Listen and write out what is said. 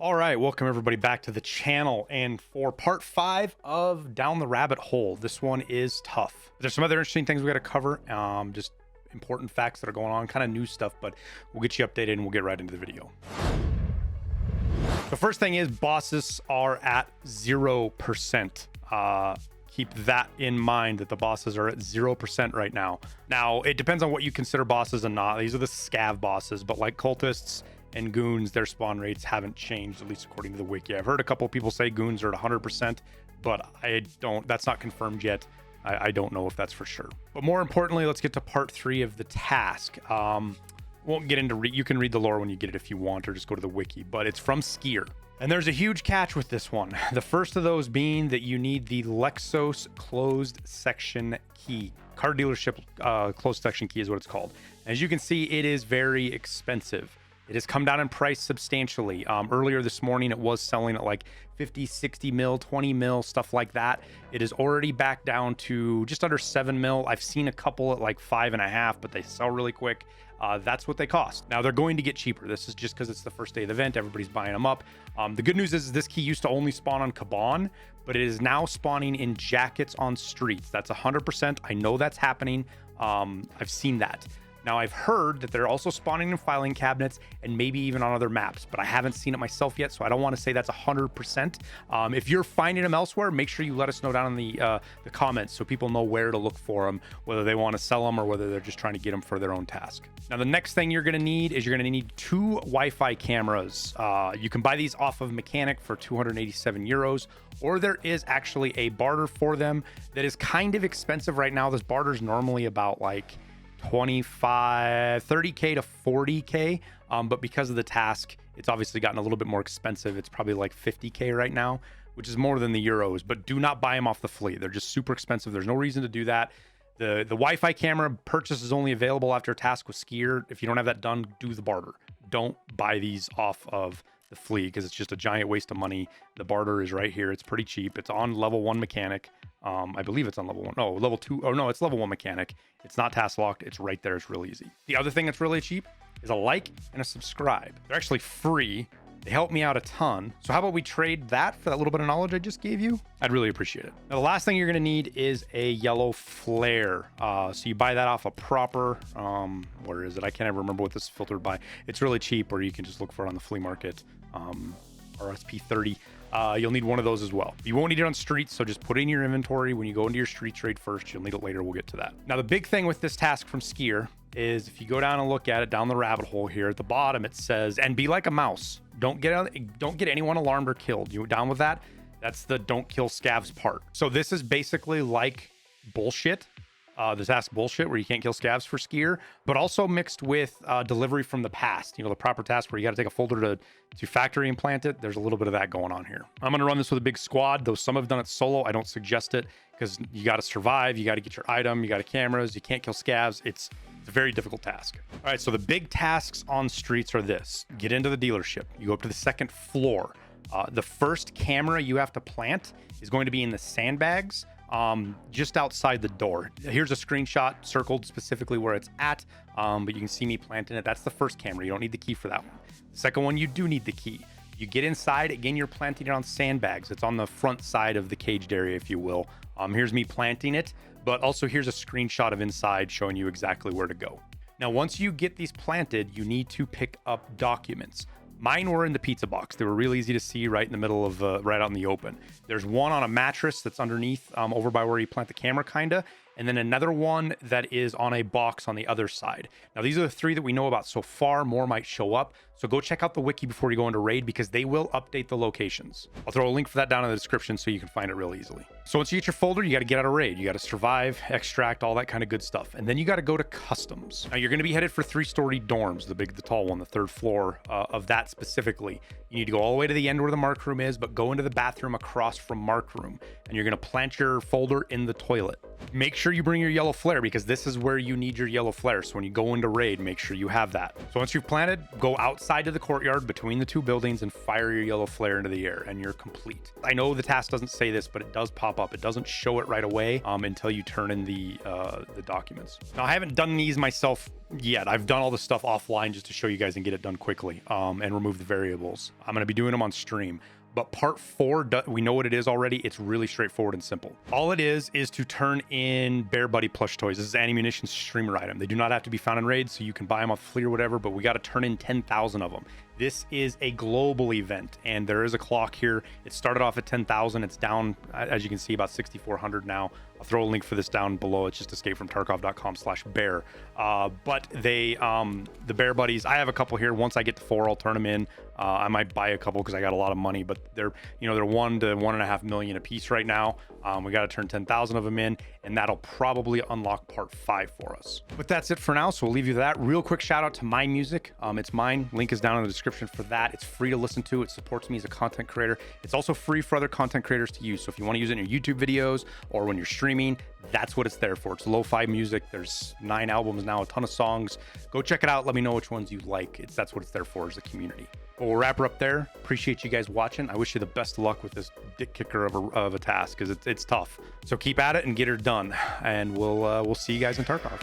All right, welcome everybody back to the channel, and for part 5 of Down the Rabbit Hole. This one is tough. There's some other interesting things we got to cover, just important facts that are going on, kind of new stuff, but we'll get you updated and we'll get right into the video. The first thing is bosses are at 0%. Keep that in mind, that the bosses are at 0% right now. Now, it depends on what you consider bosses and not. These are the scav bosses, but like cultists and goons, their spawn rates haven't changed, at least according to the wiki. I've heard a couple of people say goons are at 100%, but that's not confirmed yet. I don't know if that's for sure. But more importantly, let's get to part 3 of the task. Won't get into you can read the lore when you get it if you want, or just go to the wiki, but it's from Skier. And there's a huge catch with this one. The first of those being that you need the Lexos closed section key. Car dealership closed section key is what it's called. As you can see, it is very expensive. It has come down in price substantially. Earlier this morning, it was selling at like 50, 60 mil, 20 mil, stuff like that. It is already back down to just under 7 mil. I've seen a couple at like 5.5, but they sell really quick. That's what they cost. Now they're going to get cheaper. This is just because it's the first day of the event. Everybody's buying them up. The good news is this key used to only spawn on Caban, but it is now spawning in jackets on streets. That's 100%. I know that's happening. I've seen that. Now, I've heard that they're also spawning in filing cabinets and maybe even on other maps, but I haven't seen it myself yet, so I don't want to say that's 100%. If you're finding them elsewhere, make sure you let us know down in the comments so people know where to look for them, whether they want to sell them or whether they're just trying to get them for their own task. Now, the next thing you're going to need is you're going to need 2 Wi-Fi cameras. You can buy these off of Mechanic for 287 euros, or there is actually a barter for them that is kind of expensive right now. This barter is normally about like 30k to 40k, but because of the task, it's obviously gotten a little bit more expensive. It's probably like 50k right now, which is more than the euros. But do not buy them off the fleet. They're just super expensive. There's no reason to do that. The Wi-Fi camera purchase is only available after a task with Skier. If you don't have that done, do the barter. Don't buy these off of the fleet because it's just a giant waste of money. The barter is right here. It's pretty cheap. It's on level 1 Mechanic. I believe it's on level 1. No, level 2. Oh, no, it's level 1 Mechanic. It's not task locked. It's right there. It's really easy. The other thing that's really cheap is a like and a subscribe. They're actually free. They help me out a ton. So how about we trade that for that little bit of knowledge I just gave you? I'd really appreciate it. Now, the last thing you're going to need is a yellow flare. So you buy that off a proper, where is it? I can't ever remember what this is filtered by. It's really cheap, or you can just look for it on the flea market. RSP 30. You'll need one of those as well. You won't need it on streets, so just put it in your inventory when you go into your street trade first. You'll need it later. We'll get to that. Now, the big thing with this task from Skier is if you go down and look at it down the rabbit hole here at the bottom, it says, and be like a mouse. Don't get anyone alarmed or killed. You down with that? That's the don't kill scavs part. So this is basically like bullshit. This task bullshit where you can't kill scavs for Skier, but also mixed with delivery from the past. You know, the proper task where you got to take a folder to factory and plant it. There's a little bit of that going on here. I'm going to run this with a big squad, though some have done it solo. I don't suggest it because you got to survive. You got to get your item. You got cameras. You can't kill scavs. It's a very difficult task. All right, so the big tasks on streets are this. Get into the dealership. You go up to the 2nd floor. The first camera you have to plant is going to be in the sandbags, just outside the door. Here's a screenshot circled specifically where it's at, but you can see me planting it. That's the first camera. You don't need the key for that one. The second one, you do need the key. You get inside, again, you're planting it on sandbags. It's on the front side of the caged area, if you will. Here's me planting it, but also here's a screenshot of inside showing you exactly where to go. Now, once you get these planted, you need to pick up documents. Mine were in the pizza box. They were real easy to see right in the middle of, right out in the open. There's one on a mattress that's underneath, over by where you plant the camera, kinda. And then another one that is on a box on the other side. Now, these are the 3 that we know about so far. More might show up. So go check out the wiki before you go into raid because they will update the locations. I'll throw a link for that down in the description so you can find it real easily. So once you get your folder, you got to get out of raid. You got to survive, extract, all that kind of good stuff. And then you got to go to customs. Now, you're going to be headed for 3-story dorms, the tall one, the 3rd floor of that specifically. You need to go all the way to the end where the mark room is, but go into the bathroom across from mark room. And you're going to plant your folder in the toilet. Make sure you bring your yellow flare because this is where you need your yellow flare. So when you go into raid, make sure you have that. So once you've planted, go outside to the courtyard between the two buildings and fire your yellow flare into the air and you're complete. I know the task doesn't say this, but it does pop up. It doesn't show it right away until you turn in the documents. Now I haven't done these myself yet. I've done all this stuff offline just to show you guys and get it done quickly and remove the variables. I'm going to be doing them on stream. But part 4, we know what it is already. It's really straightforward and simple. All it is to turn in Bear Buddy plush toys. This is Anti-Munitions streamer item. They do not have to be found in raids, so you can buy them off the flea or whatever, but we got to turn in 10,000 of them. This is a global event, and there is a clock here. It started off at 10,000. It's down, as you can see, about 6,400 now. I'll throw a link for this down below. It's just escapefromtarkov.com/bear. But they, the Bear Buddies, I have a couple here. Once I get to 4, I'll turn them in. I might buy a couple because I got a lot of money, but they're 1 to 1.5 million a piece right now. We got to turn 10,000 of them in, and that'll probably unlock part 5 for us. But that's it for now, so we'll leave you with that. Real quick shout out to my music. It's mine. Link is down in the description for that. It's free to listen to. It supports me as a content creator. It's also free for other content creators to use. So if you want to use it in your YouTube videos or when you're streaming, that's what it's there for. It's lo-fi music. There's 9 albums now, a ton of songs. Go check it out. Let me know which ones you like. That's what it's there for, as a community. But we'll wrap her up there. Appreciate you guys watching. I wish you the best of luck with this dick kicker of a task because it's tough. So keep at it and get her done. And we'll see you guys in Tarkov.